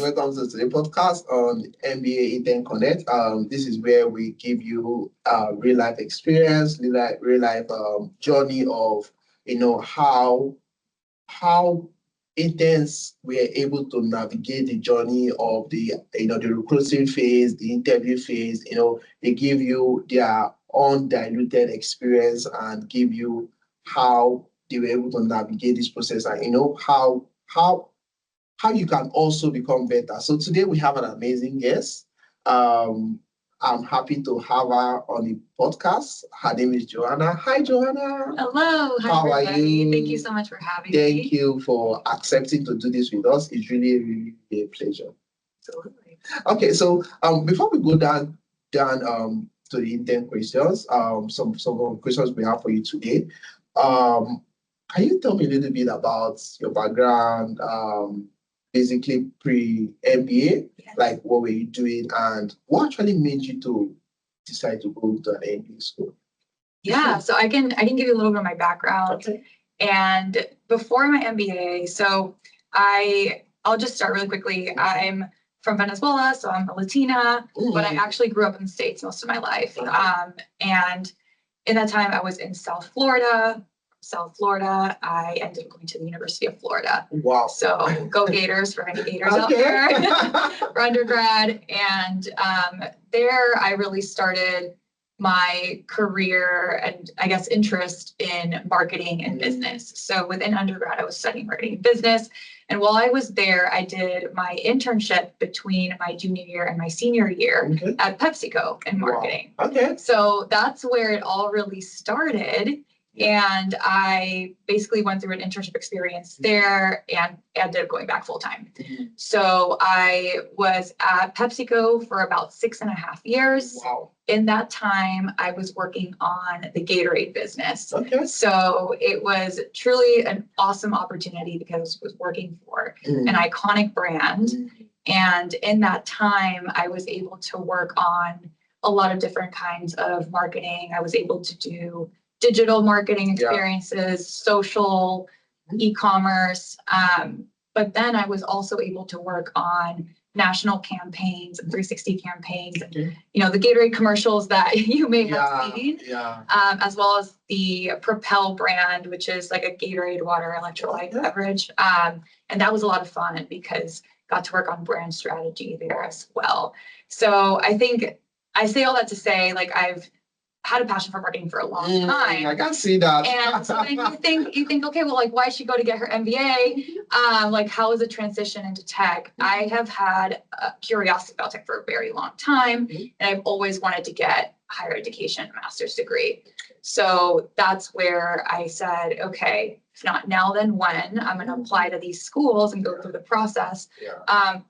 welcome to today's podcast on MBA Interns Connect. This is where we give you real life experience, real life journey of how interns were able to navigate the journey of the recruiting phase, the interview phase. They give you their undiluted experience and give you how they were able to navigate this process, and how you can also become better. So today we have an amazing guest. I'm happy to have her on the podcast. Her name is Johanna. Hi, Johanna. Hello. How are you? Thank you so much for having me. Thank you for accepting to do this with us. It's really a pleasure. Absolutely. Okay, so before we go down to the intern questions, some of the questions we have for you today. Can you tell me a little bit about your background? Basically pre-MBA, Yes. like what were you doing and what actually made you to decide to go to an MBA school? Yeah, so I can give you a little bit of my background. Okay. And before my MBA, so I'll just start really quickly. I'm from Venezuela, so I'm a Latina, but I actually grew up in the States most of my life. And in that time, I was in South Florida. I ended up going to the University of Florida. Wow. So go Gators for any Gators out there for undergrad. And there I really started my career and I guess interest in marketing and business. So within undergrad, I was studying marketing and business. And while I was there, I did my internship between my junior year and my senior year at PepsiCo in marketing. Wow. Okay. So that's where it all really started. And I basically went through an internship experience there and ended up going back full time. So I was at PepsiCo for about 6.5 years. Wow. In that time, I was working on the Gatorade business. Okay. So it was truly an awesome opportunity because I was working for an iconic brand. And in that time, I was able to work on a lot of different kinds of marketing. I was able to do digital marketing experiences, social, e-commerce. But then I was also able to work on national campaigns and 360 campaigns, and the Gatorade commercials that you may have seen, as well as the Propel brand, which is like a Gatorade water electrolyte beverage. And that was a lot of fun because got to work on brand strategy there as well. So I think I say all that to say, like, I've had a passion for marketing for a long time. I can see that. And so then you think, okay, well, like, why should she go to get her MBA? Like, how is a transition into tech? I have had a curiosity about tech for a very long time, and I've always wanted to get higher education, master's degree. So that's where I said, okay, if not now, then when? I'm going to apply to these schools and go through the process,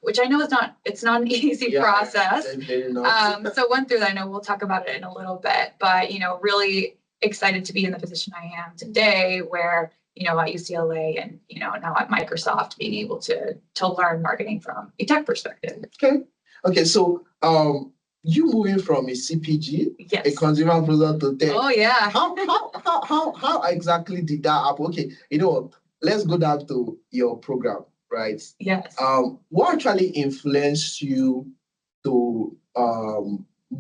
which I know it's not an easy process. So went through that. I know we'll talk about it in a little bit, but, really excited to be in the position I am today where, at UCLA and, now at Microsoft, being able to learn marketing from a tech perspective. Okay. So, you moving from a CPG, a consumer product to tech. Oh yeah. How exactly did that happen? Okay, let's go down to your program, right? Yes. What actually influenced you to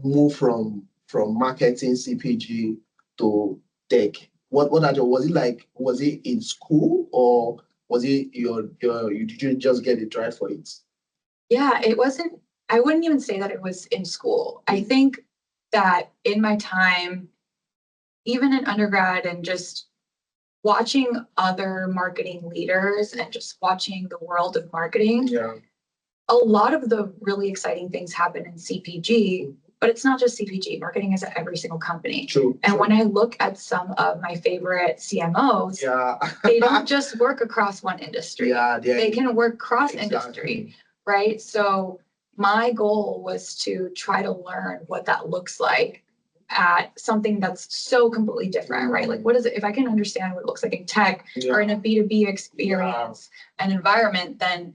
move from marketing CPG to tech? Was it in school or was it did you just get a drive for it? Yeah, it wasn't. I wouldn't even say that it was in school. I think that in my time, even in undergrad and just watching other marketing leaders and just watching the world of marketing, a lot of the really exciting things happen in CPG, but it's not just CPG. Marketing is at every single company. True. When I look at some of my favorite CMOs, they don't just work across one industry. They can work cross-industry, right? So my goal was to try to learn what that looks like at something that's so completely different, right? Like, what is it? If I can understand what it looks like in tech or in a B2B experience and environment, then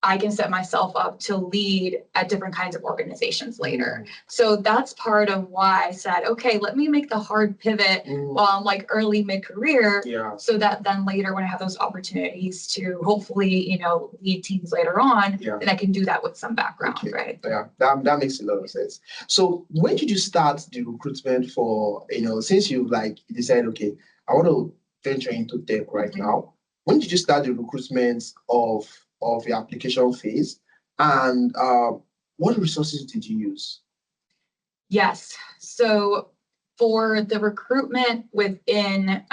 I can set myself up to lead at different kinds of organizations later. So that's part of why I said, okay, let me make the hard pivot while I'm like early mid-career, so that then later when I have those opportunities to hopefully, you know, lead teams later on, then I can do that with some background, right? Yeah, that makes a lot of sense. So when did you start the recruitment for, you know, since you like decided, okay, I want to venture into tech right now. When did you start the recruitment of your application phase, and what resources did you use? Yes, so for the recruitment within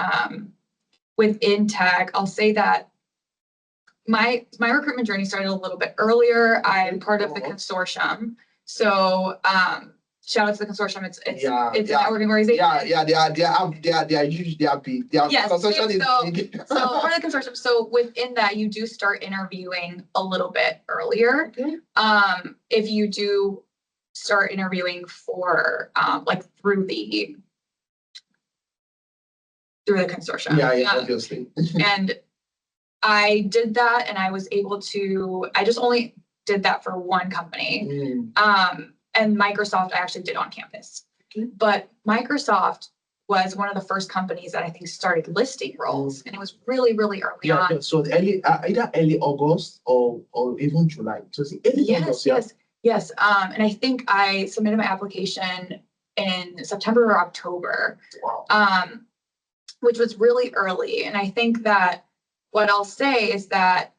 tech, I'll say that my recruitment journey started a little bit earlier. I'm part of the consortium, so shout out to the consortium. It's a networking organization. They are huge. They are big. Yes. Consortium is big. So part of the consortium. So within that, you do start interviewing a little bit earlier. If you do start interviewing for like through the consortium. Yeah, obviously. And I did that, and I was able to. I just only did that for one company. And Microsoft, I actually did on campus. But Microsoft was one of the first companies that I think started listing roles, and it was really, really early on. So either early August or even July. So Yes. And I think I submitted my application in September or October. Wow. Which was really early. And I think that what I'll say is that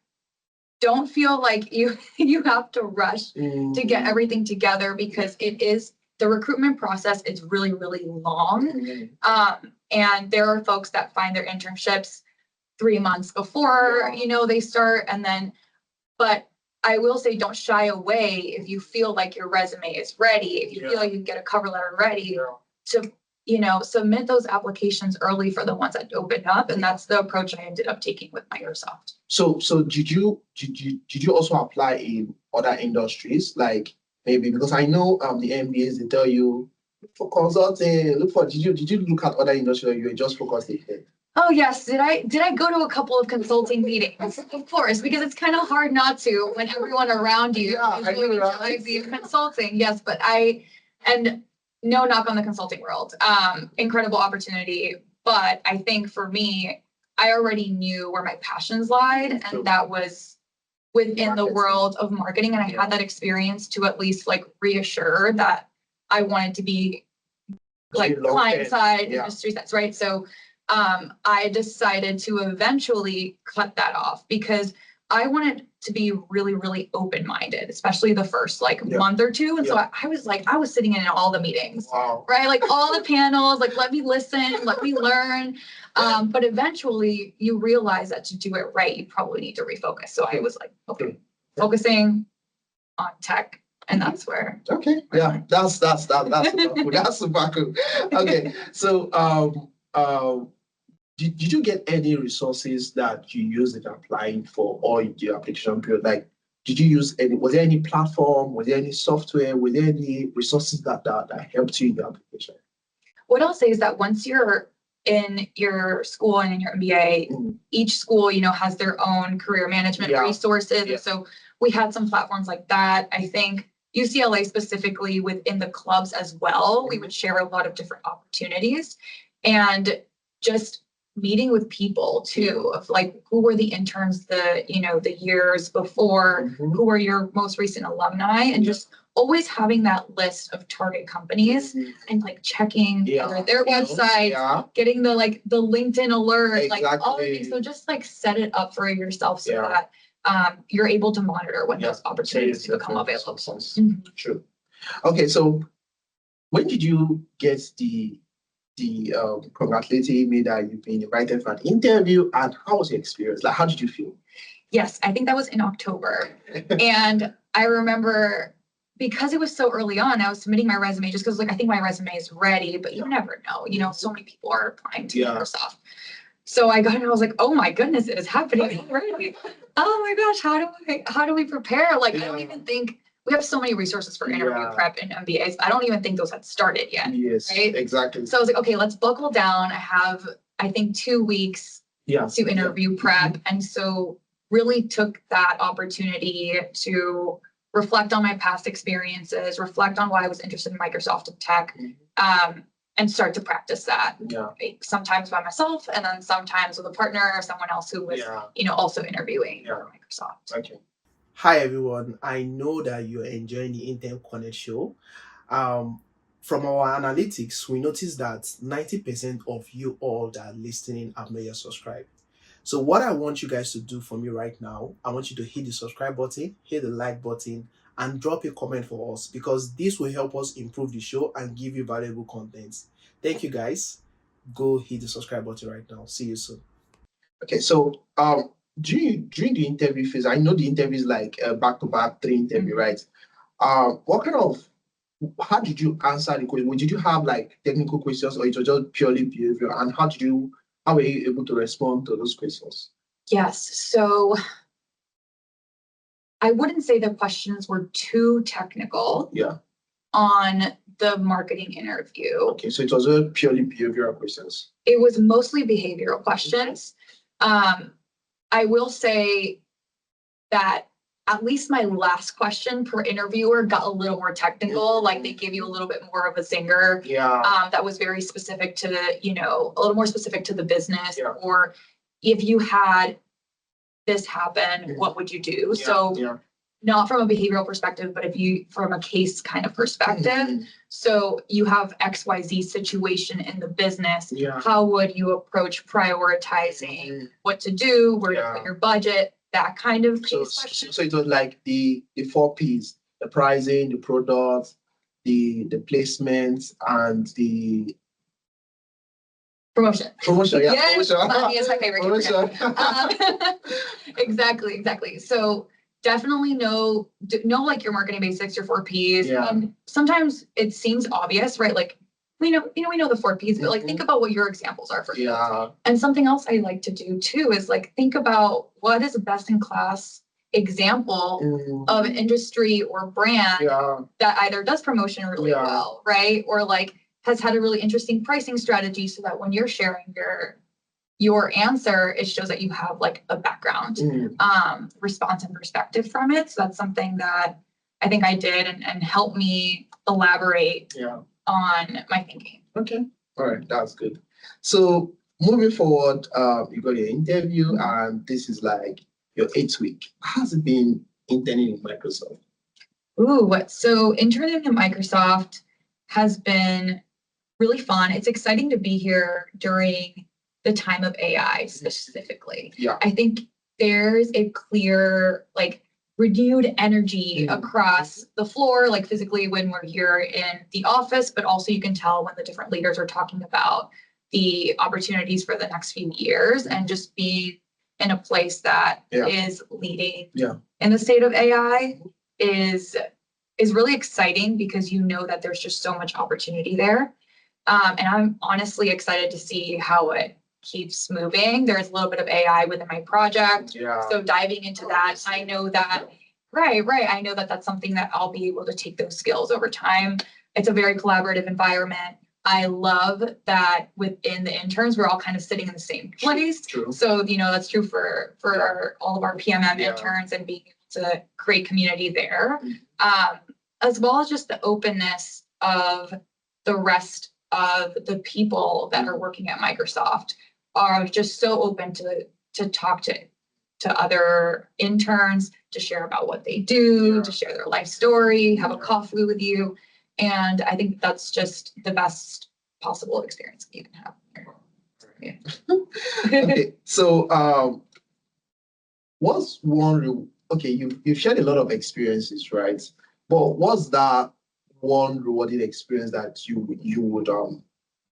don't feel like you have to rush to get everything together, because the recruitment process is really, really long. And there are folks that find their internships 3 months before, you know, they start. And then, but I will say, don't shy away if you feel like your resume is ready, if you feel like you can get a cover letter ready to, you know, submit those applications early for the ones that open up. And that's the approach I ended up taking with Microsoft. So did you also apply in other industries, like maybe, because I know the MBAs, they tell you for consulting, did you look at other industries, or you were just focused in tech? Oh yes, did I go to a couple of consulting meetings? Of course, because it's kind of hard not to when everyone around you is doing the consulting. Yes, but no knock on the consulting world. Incredible opportunity. But I think for me, I already knew where my passions lied, and that was within the world of marketing. And I had that experience to at least like reassure that I wanted to be like client side industry. That's right. So I decided to eventually cut that off, because I wanted to be really, really open-minded, especially the first like month or two. And so I was sitting in all the meetings, right? Like all the panels, like, let me listen, let me learn. But eventually you realize that to do it right, you probably need to refocus. So I was like, okay, focusing on tech. And that's where. Okay. Yeah, that's super cool. That's super cool. Okay. So did you get any resources that you used in applying for all your application period? Like, did you use was there any platform, was there any software, were there any resources that helped you in your application? What I'll say is that once you're in your school and in your MBA, each school, you know, has their own career management resources. And so we had some platforms like that. I think UCLA specifically within the clubs as well, we would share a lot of different opportunities, and just meeting with people too, of like, who were the interns the years before, who were your most recent alumni, and just always having that list of target companies and like checking their website, getting the LinkedIn alert, like all of these. So just like set it up for yourself so that you're able to monitor when those opportunities become available. True. Okay, so when did you get the congratulating me that you've been invited for an interview, and how was your experience? Like, how did you feel? Yes, I think that was in October. And I remember, because it was so early on, I was submitting my resume just because I think my resume is ready, but you never know, so many people are applying to Microsoft. So I got it and I was like, oh my goodness, it is happening already. Oh my gosh, how do we prepare? Like, I don't even think we have so many resources for interview prep and MBAs. I don't even think those had started yet. Yes, right? Exactly. So I was like, okay, let's buckle down. I have, I think, 2 weeks to interview prep. And so really took that opportunity to reflect on my past experiences, reflect on why I was interested in Microsoft and tech, and start to practice that. Sometimes by myself, and then sometimes with a partner or someone else who was, also interviewing for Microsoft. Okay. Hi everyone. I know that you're enjoying the Interns Connect Show. From our analytics, we noticed that 90% of you all that are listening have not yet subscribed. So what I want you guys to do for me right now, I want you to hit the subscribe button, hit the like button, and drop a comment for us, because this will help us improve the show and give you valuable content. Thank you guys. Go hit the subscribe button right now. See you soon. Okay, so during the interview phase, I know the interview is like back-to-back 3 interview, right? How did you answer the question? Did you have like technical questions, or it was just purely behavior? And how were you able to respond to those questions? Yes, so I wouldn't say the questions were too technical on the marketing interview. Okay, so it was purely behavioral questions. It was mostly behavioral questions. I will say that at least my last question per interviewer got a little more technical. Like they gave you a little bit more of a zinger. That was very specific to a little more specific to the business. Or if you had this happen, what would you do? Not from a behavioral perspective, but from a case kind of perspective. So you have XYZ situation in the business. How would you approach prioritizing what to do, where to put your budget, that kind of case question? So it was like the 4 Ps: the pricing, the product, the placements, and the promotion. Yes, money is my favorite. Exactly. So definitely know like your marketing basics, your 4 Ps. Sometimes it seems obvious, right? Like we know the 4 Ps, but like think about what your examples are for you. And something else I like to do too is like think about what is a best in class example of an industry or brand that either does promotion really well, right? Or like has had a really interesting pricing strategy, so that when you're sharing your answer, it shows that you have like a background, response and perspective from it. So that's something that I think I did and helped me elaborate on my thinking. Okay. All right. That's good. So moving forward, you got your interview and this is like your 8th week. How has it been interning in Microsoft? So interning in Microsoft has been really fun. It's exciting to be here during the time of AI specifically. I think there's a clear, like, renewed energy across the floor, like physically when we're here in the office, but also you can tell when the different leaders are talking about the opportunities for the next few years and just being in a place that is leading in the state of AI is really exciting, because that there's just so much opportunity there. And I'm honestly excited to see how it keeps moving. There's a little bit of AI within my project. So diving into that, I know that, I know that that's something that I'll be able to take those skills over time. It's a very collaborative environment. I love that within the interns, we're all kind of sitting in the same place. So, that's true for all of our PMM interns, and being able to create community there, as well as just the openness of the rest of the people that are working at Microsoft are just so open to talk to other interns, to share about what they do, to share their life story, have a coffee with you. And I think that's just the best possible experience that you can have. Okay, so what's one? Okay, you've shared a lot of experiences, right? But what's that one rewarding experience that you would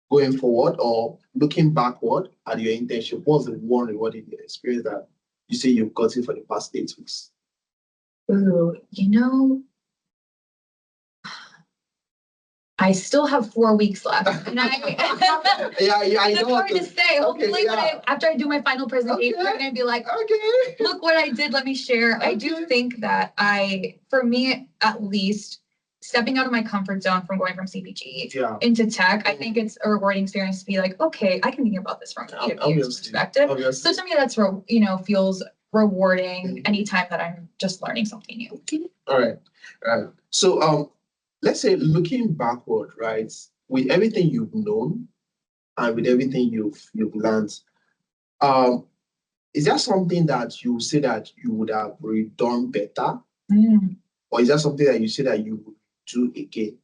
going forward or looking backward at your internship? What's the one rewarding experience that you say you've gotten for the past 8 weeks? I still have 4 weeks left, and I know. It's hard to say. Hopefully, after I do my final presentation, I'm gonna be like, look what I did. Let me share. I do think that for me at least, stepping out of my comfort zone from going from CPG into tech, I think it's a rewarding experience to be like, okay, I can think about this from a perspective. So to me, that's feels rewarding anytime that I'm just learning something new. All right. So let's say looking backward, right, with everything you've known and with everything you've learned, is there something that you say that you would have done better? Or is that something that you say that you would do again?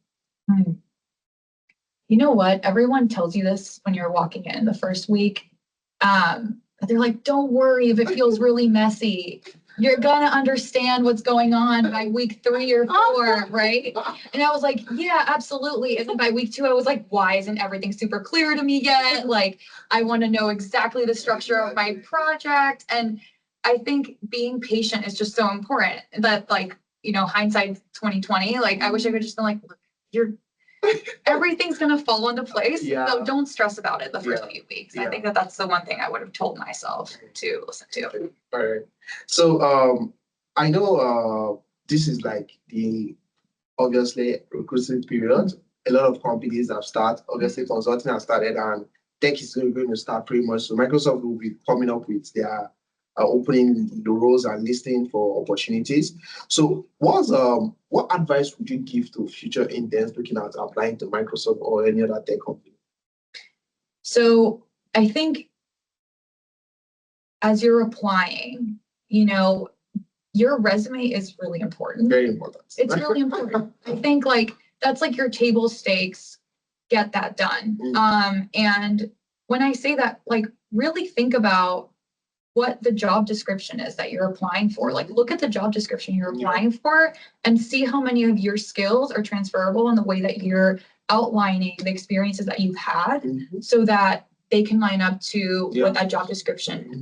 You know what? Everyone tells you this when you're walking in the first week. They're like, don't worry if it feels really messy. You're gonna understand what's going on by week 3 or 4, right? And I was like, yeah, absolutely. And then by week 2, I was like, why isn't everything super clear to me yet? Like, I want to know exactly the structure of my project. And I think being patient is just so important. That, like, you know, hindsight 2020. Like, I wish I could just been like, look, everything's gonna fall into place. So don't stress about it the first few weeks. I think that's the one thing I would have told myself to listen to. All right. So I know this is like the obviously recruiting period. A lot of companies have started. Obviously, consulting has started, and tech is going to start pretty much. So Microsoft will be coming up with their opening the roles and listing for opportunities. So what advice would you give to future interns looking at applying to Microsoft or any other tech company? So I think as you're applying, you know, your resume is really important. Very important. It's really important. I think like that's like your table stakes. Get that done. And when I say that, like, really think about what the job description is that you're applying for. Like, look at the job description you're applying for and see how many of your skills are transferable in the way that you're outlining the experiences that you've had, so that they can line up to what that job description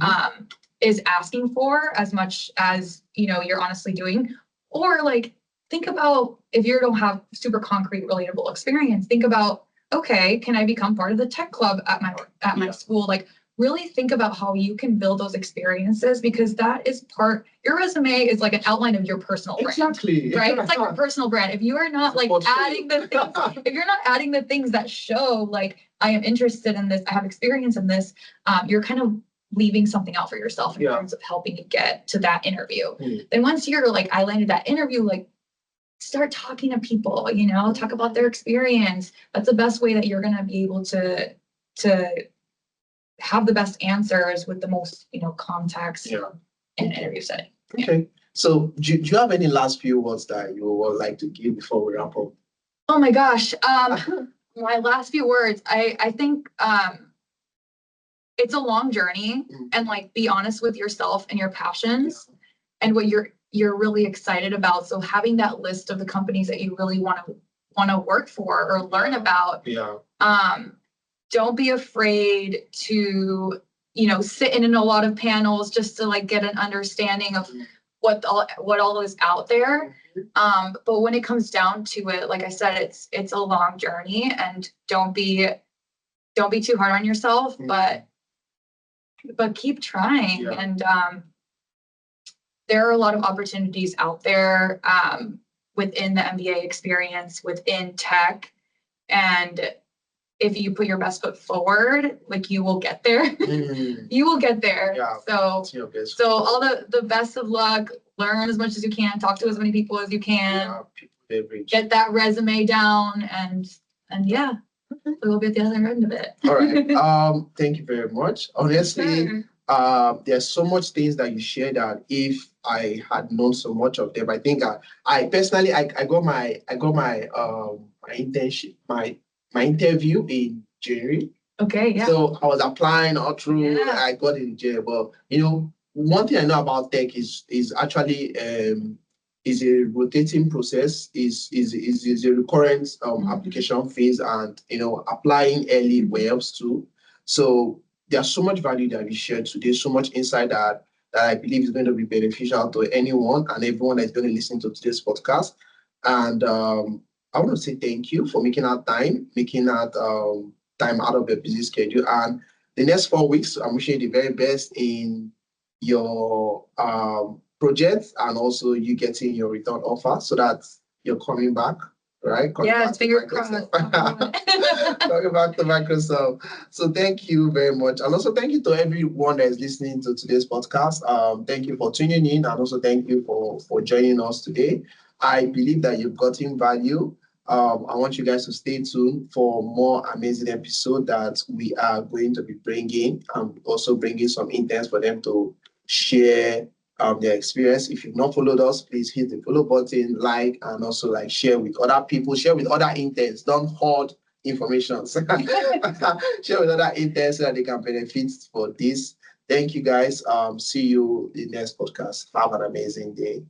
is asking for, as much as, you know, you're honestly doing. Or like, think about, if you don't have super concrete relatable experience, think about, okay, can I become part of the tech club at my school? Like, really think about how you can build those experiences, because that is your resume is like an outline of your personal brand. Exactly. Right? It's like your personal brand. If you are not like adding the things, if you're not adding the things that show like, I am interested in this, I have experience in this, you're kind of leaving something out for yourself in terms of helping you get to that interview. Then once you're like, I landed that interview, like, start talking to people, you know, talk about their experience. That's the best way that you're going to be able to have the best answers with the most, you know, context in an interview setting. Okay. So do you have any last few words that you would like to give before we wrap up? Oh my gosh. My last few words, I think it's a long journey, and like, be honest with yourself and your passions and what you're really excited about. So having that list of the companies that you really want to work for or learn about. Don't be afraid to, you know, sit in a lot of panels just to like get an understanding of what all is out there. But when it comes down to it, like I said, it's a long journey, and don't be too hard on yourself, but keep trying. And there are a lot of opportunities out there within the MBA experience, within tech, and if you put your best foot forward, like, you will get there. You will get there. So all the best of luck. Learn as much as you can. Talk to as many people as you can. Get that resume down, and we'll be at the other end of it. All right. Thank you very much. Honestly, there's so much things that you share that if I had known so much of them, I think I personally I got my internship, my interview in January. Okay, yeah. So I was applying all through. I got in January, but you know, one thing I know about tech is actually is a rotating process. Is a recurrent application phase, and you know, applying early helps too. So there's so much value that we shared today, so much insight that I believe is going to be beneficial to anyone and everyone that's going to listen to today's podcast. And I want to say thank you for making out time out of your busy schedule. And the next 4 weeks, I'm wishing you the very best in your project, and also you getting your return offer so that you're coming back right? Yes, fingers crossed. Talking back to Microsoft. So thank you very much. And also thank you to everyone that is listening to today's podcast. Thank you for tuning in, and also thank you for joining us today. I believe that you've gotten value. I want you guys to stay tuned for more amazing episodes that we are going to be bringing, and also bringing some interns for them to share their experience. If you've not followed us, please hit the follow button, like, and also like share with other people, share with other interns. Don't hoard information. Share with other interns so that they can benefit for this. Thank you guys. See you in the next podcast. Have an amazing day.